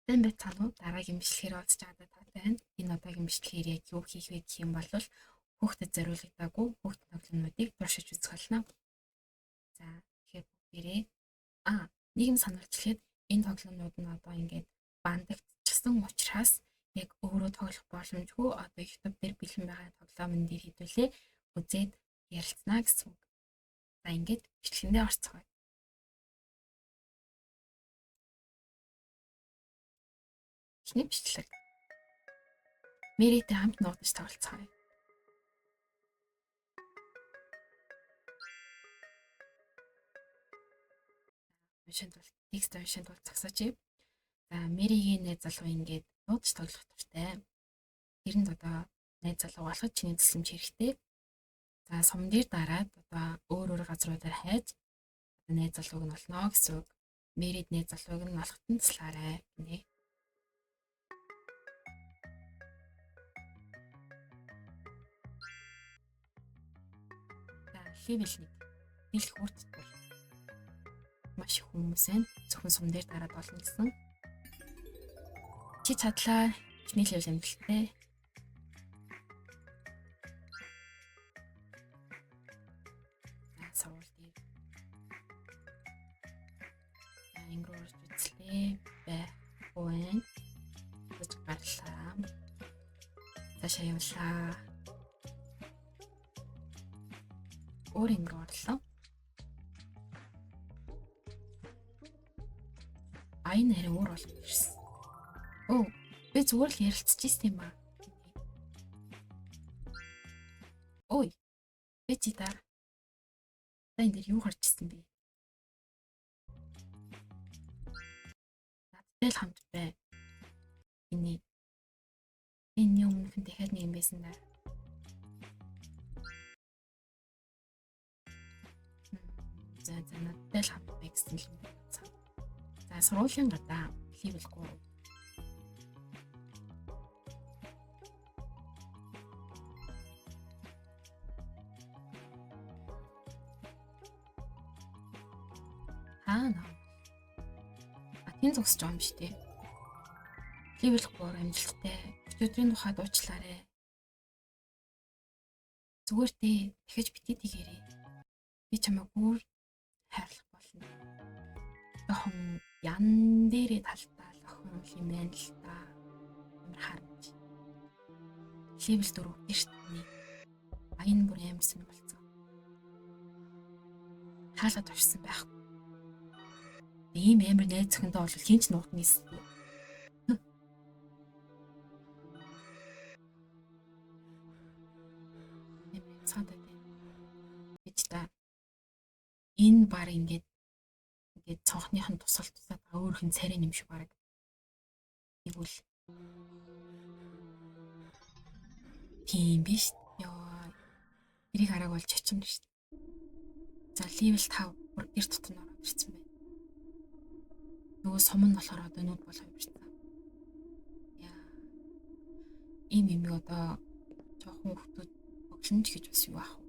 Тэн байцгаана уу? Дараагийн бичлэгээр олж чадаад таатай байна. Энэ удаагийн бичлэгээр яг юу хийх вэ гэх юм бол хүүхдэд зориулагдаагүй хүүхд тоглоомнуудыг туршиж үзэх болно. За тэгэхээр бүгдээрээ нэг юм сануулж хэлэхэд энэ тоглоомнууд нь одоо ингээд бандагдчихсан учраас яг өөрөө тоглох боломжгүй одоо YouTube дээр бэлэн байгаа тоглоомн дээр хэдүүлээ үзээд ярилцсна гэсэн үг. За ингээд бичлэгэндээ орцгоё. Эхний бичлэг. Мэритэй хамт нуудаж тоглоцгоё. Текст уншин тул зогсооч. За Мэригийн найз залуу ингээд нуудаж тоглох туртай. Тэрэнд одоо найз залуу болоход чиний тусламж хэрэгтэй. За сум дээр дараад одоо өөр газруудаар хайж найз залууг нь олно гэсэн үг. Мэрид найз залууг нь олоход нь туслаарай гинэ. За левел 1. Дийлэх үр татвар. Маш их хүмүүс байна. Зөвхөн сум дээр дараад болно гэсэн. Чи чадлаа. Эхний левел амжилттай. Савуул дээр. Ингроо орж үзлээ. Байна. Гэж гарлаа. Цаашаа явлаа. Өөр ингроо орлоо. Энэ харин өөр болох ирсэн. Би зүгээр л ярилцчихсэн юм аа. Ой. Би чи та. Энэ дээр юу гарч ирсэн бэ? Надтай л хамт бай. Энэ өмнөх нь дахиад нэг юм байсан даа. За надтай л хамт бай гэсэн юм байна. За сургуулийн гадаа левел 3. Энэ зогсож байгаа юм шүү дээ. Левел 3 амжилттай. Өчигдрийн тухайд уучлаарай. Зүгээр дээ. Дахиж битгий тэгээрэй. Би чамайг бүр хайрлах болно. Охин ян дээрээ талтаа охин юм байна л та. Амар харамж. Левел 4 гэртний. Энэ бүр амарсан болцоо. Хаалга товшсон байхгүй. Ийм амар найз зөвхөндөө бол хинч нуугдна гэсэн. Цаадаа гэж та энэ баг ингээд цонхныхын тусалт тусаад өөрхөн царийн юм шиг баг. Тэгвэл тийм биш. Яа. Тэрийг хараг болж очино шүү дээ. За левел 5 бүр гэр тутам ороод ирсэн байна. Нөгөө сум нь болохоор одоо нүд болох юм шиг. Яа. Ийм юм одоо жоохон хүмүүс өглөмж гэж бас юу аах вэ?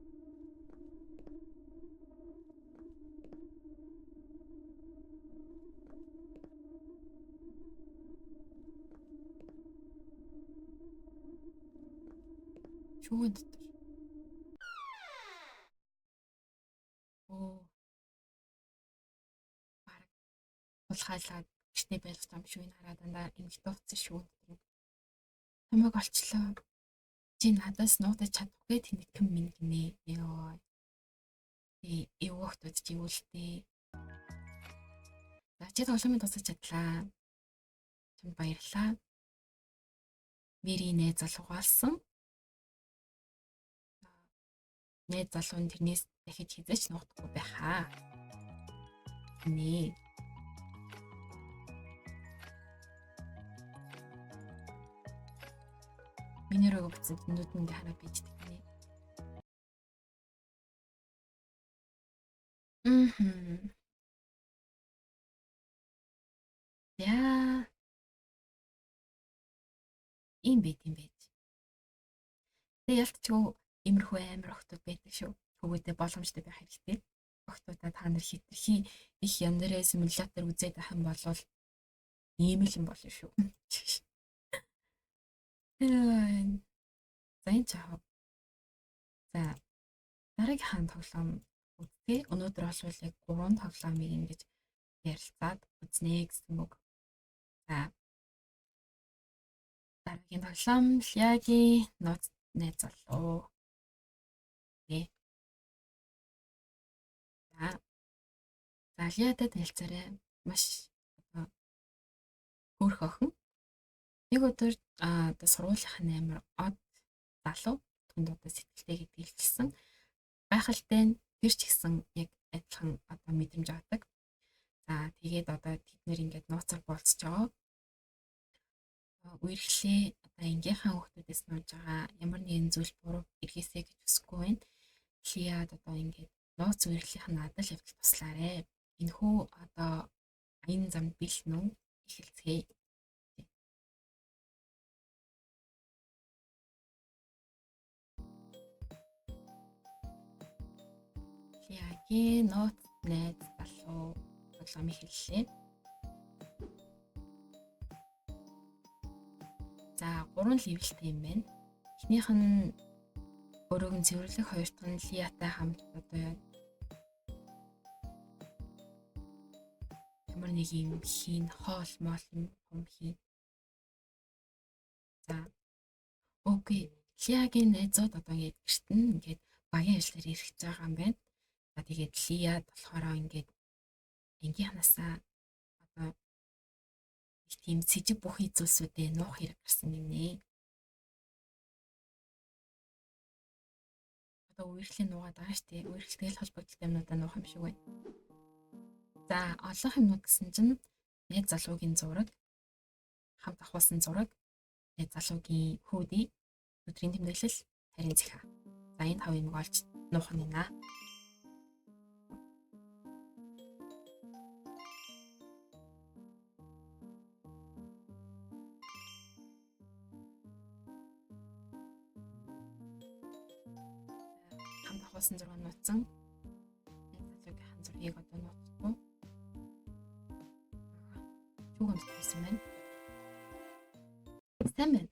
Шүүгэн дотор. Бараг тулгаалаад гэртээ байх юм шүү энэ хараа дандаа эмгтээ уцсан шүүгэн дотор. Хамаг олчлоо. Чи надаас нуудаж чадахгүй тэнэгхэн минь гинэ. Ёо. Эвгөхтүүд чи юу л дээ. За чи тоглоомын тусаж чадлаа. Чамд баярлалаа. Мэри найз залуугаалсан. Найз залуу нь тэрнээс дахиж хизээч нуухдаггүй байхаа. Нэ. Миний рүү буцсан нүд нь хараа бичдэг нэ. Яа. Ийм байт юм байж. Тэ ялтчгүй имерхүү амар охтууд байдаг шүү. Хүүгээдээ боломжтой байх хэрэгтэй. Охтуудаа та нар хитрхи их яндараа симулятор үзээд байх юм бол ийм л юм болно шүү. За энэ чаа. За дараагийн тоглоом үзтээ. Өнөөдөр бол яг 3 тоглоомыг ингэж ярилцаад үзнэ гэсэн үг. За дараагийн тоглоом Лягийн ноц найз залуу. Окей. За Лиатай танилцаарай. Маш одоо хөөрх охин. Нэг өдөр одоо сургуулийнхаа амар од залуу түнд одоо сэтгэлтэй гэдгийг хэлсэн. Гайхалтай нь тэр ч гэсэн яг адилхан одоо мэдрэмж авдаг. За тэгээд одоо тэд нэр ингээд нууцаар болцож байгаа. Үерхлээ одоо ангийнхаа хүүхдүүдээс нууж байгаа ямар нэгэн зүйл буруу эргээсэй гэж хүсэхгүй байна. Лиад одоо ингээд нууц үерхлийнх нь адал явдал туслаарэ. Энэхүү одоо аян замд бэлэн үү эхэлцгээе. Лиагийн нууц найз залуу тоглоом эхэллээ. За 3 левелтэй юм байна. Эхнийх нь өрөөг нь цэвэрлэх, хоёр дахь нь Лиатай хамт одоо ямар нэг юм хийн, хоол моол юм хийн. За окей. Лиагийн найзууд одоо ингээд гэрт нь ингээд багийн ажлаар ирэх гэж байгаа юм байна. За тэгээд Лиад болохоор ингээд ангийнхнаасаа одоо их тийм сэжиг бүхий зүйлсүүдээ нуух хэрэг гарсан юм нэ. Одоо үерхлийн нуугаад байгаа шүү дээ. Үерхэлтэй холбогдолтой юмнуудаа нуух юм шиг байна. За олонх юмнууд гэсэн чинь найз залуугийн зураг, хамт ахуулсан зураг, найз залуугийн хүүдий, өдрийн тэмдэглэл, харин зэхээ. За энэ 5 юмыг олж нуух нь нэ. Хамт ахуулсан зураг нууцсан. Найз залуугийн зургийг одоо нууцгүй. Чүг амтсан байна. Сайн байна.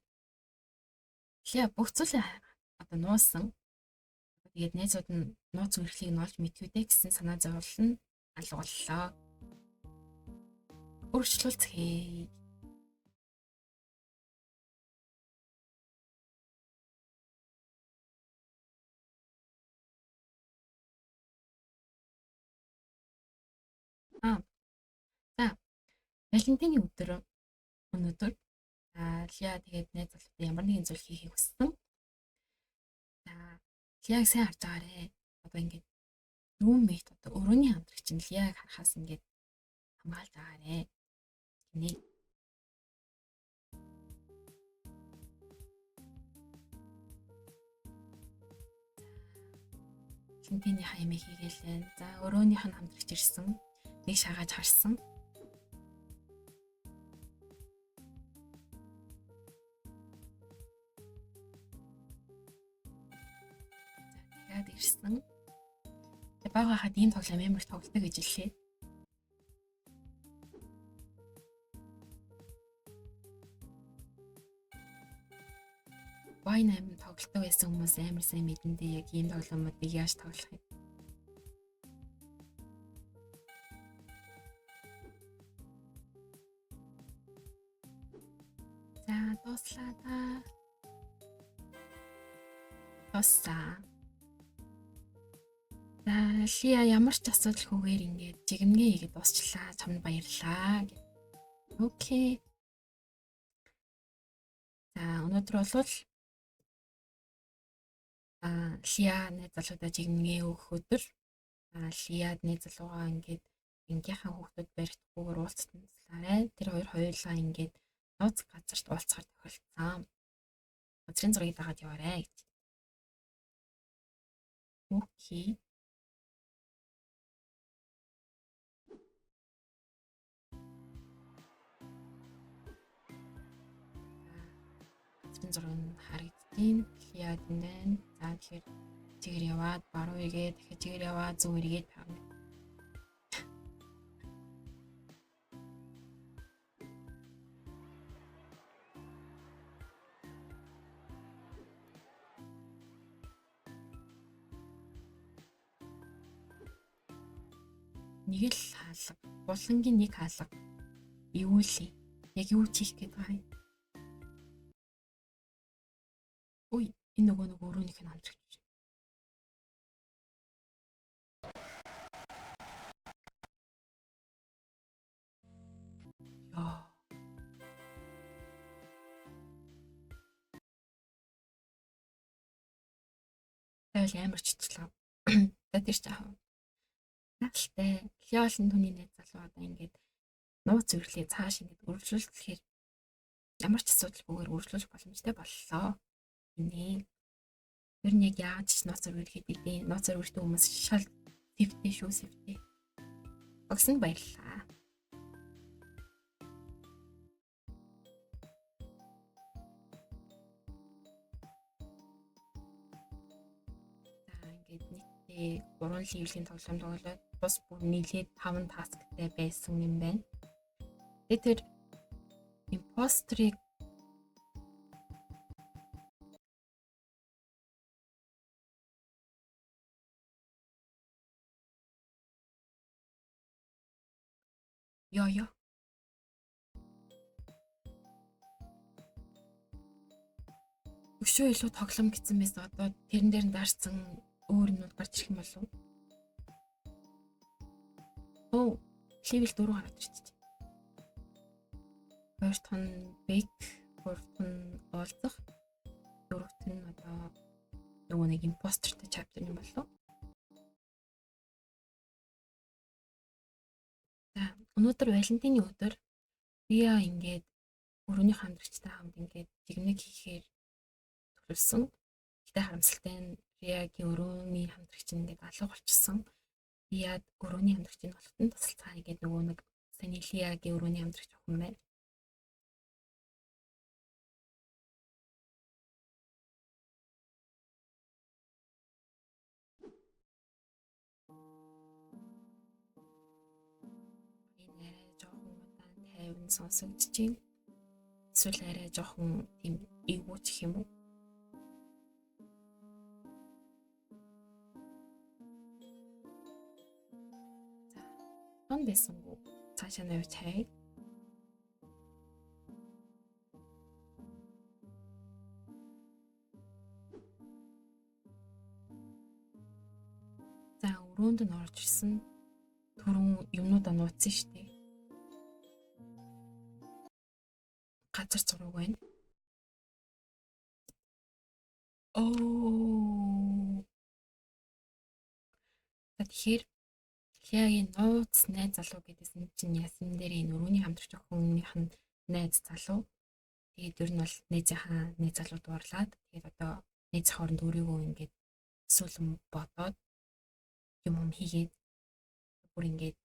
Лиа бүх зүйлээ одоо нуусан. Тэгээд найзууд нь нууц үерхлийг нь олж мэдгүй дээ гэсэн санаа зовлол нь алга боллоо. Өргөжлүүлцгээе. За Валентины өдөр өнөөдөр Лиа тэгээд найз залуутай ямар нэгэн зүйл хийхийг хүссэн. За Лиаг сайн харж байгаарэ. Одоо ингээд рүүммейт одоо өрөөний хамтрагч нь Лиаг харахаас ингээд хамгаалж байгаарэ. Гинэ. Валентины хаймыг хийгээл. За өрөөнийх нь хамтрагч ирсэн. Нэг шагааж харсан. Ирсэн. Бага хаад ийм тоглоом ямар тоглодог гэж хэллээ. Вайн амин тоглодог байсан хүмүүс амар сайн мэдэндээ яг ийм тоглоомуудыг яаж тоглох юм. За дуслаа та. Тоссаа. Лиа ямар ч асуудалгүйгээр ингээд жигмгээ хийгээд дуусчлаа. Чамд баярлаа. Окей. За өнөөдөр бол Лиа найз залуудаа жигмгээ өгөх өдөр. Лиад найз залуугаа ингээд ангийнхаа хүүхдүүд баригдахгүйгээр уулзсан. Тэр хоёр хоёулаа ингээд нууц газарт уулзахаар тохиолдсон. Өдрийн зургийг дагаад яваарэ гэж. Окей. Өдрийн зураг нь харагдтiin. Лиад энэ байна. За тэгэхээр чигээр яваад баруун эргээд дахиад чигээр яваад зүүн эргээд тавина. нэг л хаалга. Булангийн нэг хаалга. Юу л яг юу чих гээд байгаа юм. Үй, энэ нөгөө нэг өрөөнийх нь хамтрагч. Яа. Тэгэл амар чичлээ. За тэр ч аав. Наалтай. Леолын түүний найз залуу одоо ингээд нууц зөвлөе цааш ингээд үргэлжлүүлэхээр ямар ч асуудалгүйгээр үргэлжлүүлэх боломжтой боллоо. Инээ. Тэр нь яг яаж ч нууцаар үргэлжлэхэд идэв. Нууцаар үргэлжлэх хүмүүс шал сэвтэй шүү сэвтэй. Огсонд баярлалаа. Ингээд нийтдээ 3 левлийн тоглоом тоглоод бус бүр нийлээд 5 тасктай байсан юм байна. Тэгээд тэр импострийг ёо өшөө илүү тоглоом гэсэн байсан одоо тэрэн дээр нь дарсан өөр юмуд гарч ирэх юм болов уу? Оо, левел 4 гараад ирчихэ. Хоёрт нь бэк, гуравт нь уулзах, дөрөвт нь одоо нөгөө нэг импостертэй чаптер юм болов уу? За, өнөөдөр Валентины өдөр Риа ингээд өрөөний хамтрагчтай хамт ингээд жигнэг хийхээр төлөвлөсөн. Гэтэ харамсалтай нь Риагийн өрөөний хамтрагч ингээд алга болчихсон. Яад өрөөний хамтрагчийн болохтон тасалцаа ингээд нөгөө нэг Санилиягийн өрөөний хамтрагч охин байна. Энэ арай жоохон удаан тайван сонсогдож байна. Эсвэл арай жоохон тийм эвгүүч юм уу? За, тон байсангүй цаашаа навч хай. За, өрөөнд нь орж ирсэн түрүүн юмнуудаа нууцсан шүү дээ. Газар зураг байна. Оо. Тэгэхээр Лиагийн нууц найз залуу гэдээсэн чинь ясан дээр энэ өрөөний хамтрагч охиных нь найз залуу. Тэгээд ер нь бол найзынхаа найз залуу дуурлаад тэгээд одоо найз хооронд өөрийгөө ингээд сүлэн бодоод юм хийгээд бүр ингээд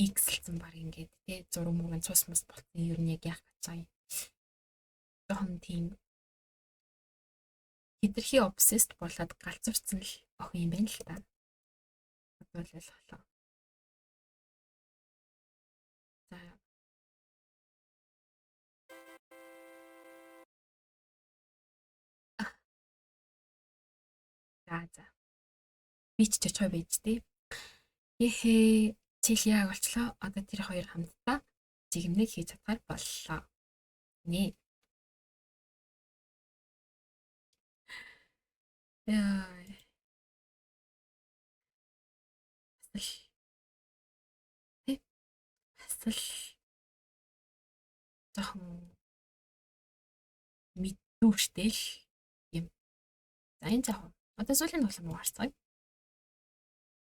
X-лсэн баг ингээд тий зураг мөргөн цус мус болцсон ер нь яг яах гэж байгаа юм. Жохон тийм хитрхи обсест болоод галзуурсан л охин юм байна л та. Бодлолоо. За. За. Би ч чочгой байж тий. Эхээ чил яг болчлоо. Одоо тэр хоёр хамтдаа жигмнэг хийж чадгаар боллоо. Нэ. Яа. Асал жоохон мэддүүштэй л юм. За энэ жоохон одоо сүүлийн тоглоом руу гарцгаая.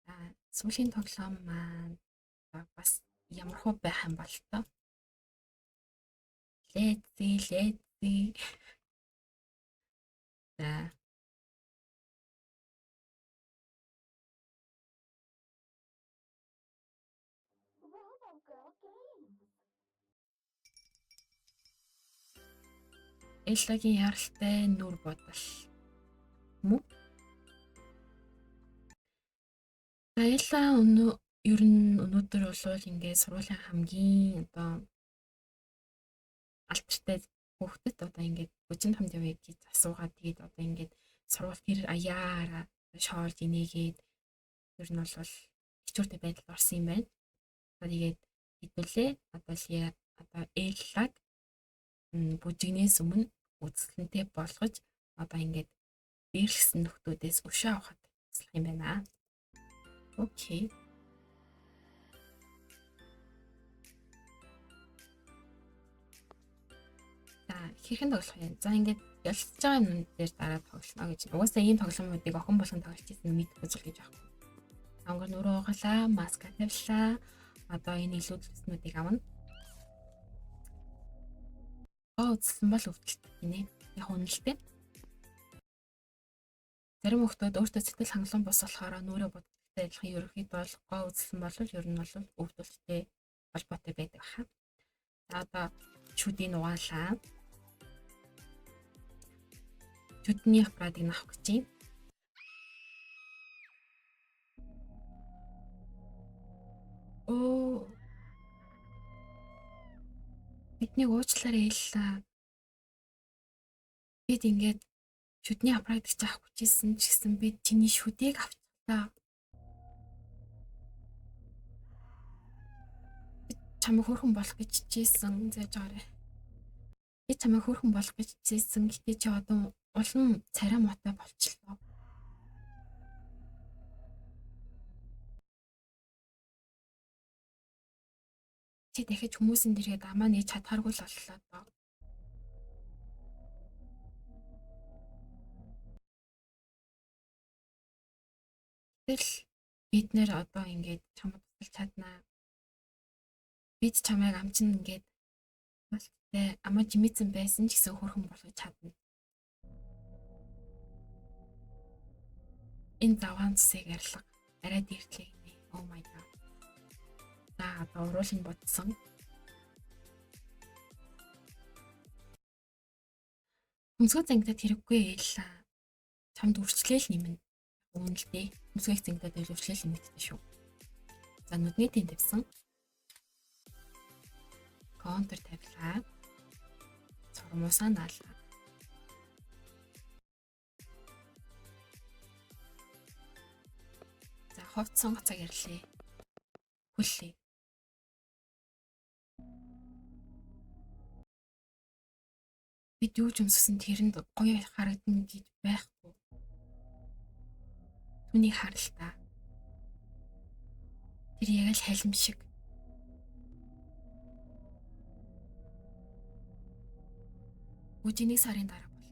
За сүүлийн тоглоом маань бас ямар хөө байх юм бол тоо. Let's see. За. Эллагийн яралтай нүр бодол. Мөн. Элла ер нь өнөөдөр бол ингээд сургуулийн хамгийн одоо алтартай хүүхдэд одоо ингээд 35 явъя гэж асуугаад тэгээд одоо ингээд сургууль тэр аяараа шоолж инээгээд ер нь бол хичүүртэй байдалд орсон юм байна. Одоо тэгээд хэдүүлээ одоо ээллаг бүжигнээс өмнө үзэсгэлэнтэй болгож одоо ингээд дээрлэгсэн нөхдүүдээс өшөө авахд туслах юм байна. Окей. За хэрхэн тоглох юм? За ингээд ялцж байгаа юм дээр дараа тоглоно гэж. Угаасаа ийм тоглоомуудыг охин болгон тоглож ирсэн мэдгүй зүйл гэж аахгүй. Ангар нүрээ угаалаа, маска тавьлаа. Одоо энэ илүүдлснүүдийг авна. Үзсэн бол өвдөлт гинэ. Яг үнэлтэй. Зарим хүмүүс өөртөө сэтгэл хангалуун бос болохоор нүрээ бодолтой адилхан ерөнхийдөө гоо үзсэн бол ер нь бол өвдөлттэй холбоотой байдаг хаа. За одоо шүдийг угаалаа. Шүдний аппаратыг авах гэж юм. Оо. Бидний уучлаарай ээллээ. Бид ингээд шүдний аппаратыг авах гэжсэн ч гэсэн би чиний шүдийг авчихлаа. Чамайг хөөрхөн болох гэж хичээсэн зааж байгаарай. Би чамайг хөөрхөн болох гэж хичээсэн. Гэтэ чи одоо улам царай мотой болчихлоо. Чи дахиж хүмүүсийн дэргэд амаа нээж чадхааргүй л боллоо доо. Тэгэл бид нэр одоо ингээд чамд тусалж чаднаа. Бид чамайг амчин ингээд болттой амаа жимэцэн байсан ч гэсэн хөөрхөн болгож чадна. Энэ заваан цэсийг арилга. Арай дэртлээ гинэ. Oh my god. За одоо уруулын бодсон. Хүнсгөө зангидад хэрэггүй ээлээ. Чамд үрчлээл нэмнэ. Үнэлдээ. Хүнсгөө зангидад үрчлээл нэмэгдсэн шүү. За нүдний тэнд тавьсан. Контур тавилаа. Цормуусаа наалаа. За ховц сонгоцоо ярьлаа. Хүллээ. Бид юу ч өмссөн тэрэнд гоё харагдана гэж байхгүй. Түүнийг харалтаа. Тэр яг л халим шиг. Үжиний сарын дараа бол.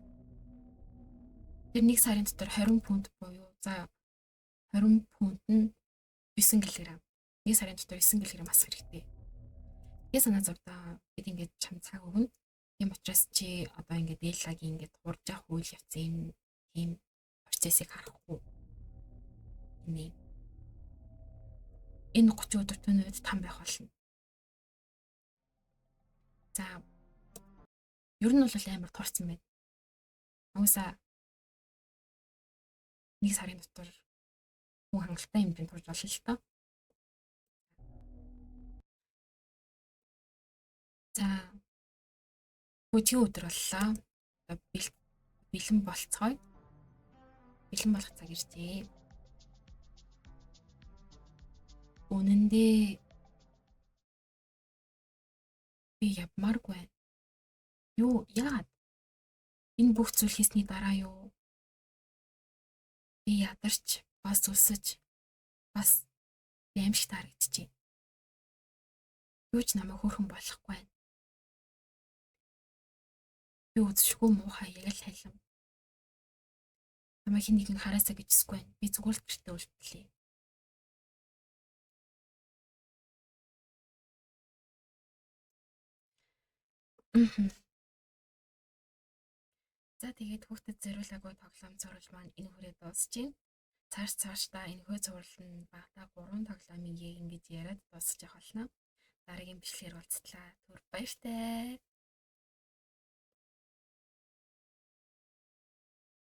Тэр нэг сарын дотор 20 фунт буюу за 20 фунт нь 9 кг. Нэг сарын дотор 9 кг асах хэрэгтэй. Тэгээ санаа зовдоо бид ингээд чам цаг өгнө. Тийм учраас чи одоо ингээд ээллагийн ингээд хурж явах үйл явцын тийм процессыг харахгүй. Энэ 30 өдөр төнөөд там байх болно. За ер нь бол амар турцсан байна. Уусаа нэг сарын дотор хүн хангалттай хэмжээнд турж болно л тоо. За бүжгийн өдөр боллоо. Бэлэн болцгоё. Бэлэн болох цаг иржээ. Үнэндээ би явмааргүй байна. Юу яагаад? Энэ бүх зүйл хийсний дараа юу? Би ядарч бас үлсэж бас аимшигт харагдчихэв. Юу ч намайг хөөрхөн болохгүй байна. Би үзшгүй муухай яг л хайлам. Намайг хэн нэгэн хараасаа гэжсгүй байна. Би зүгээр л гэртээ үлдлээ. За тэгээд хүүхдэд зориулаагүй тоглоом зурвал маань энэ хүрээ дуусчихэв. Цаашдаа энэ хөө зурлал нь багтаа 3 тоглоомыг ингэж яриад дуусгах болно. Дараагийн бичлэгээр уулзтлаа. Түр баяртай.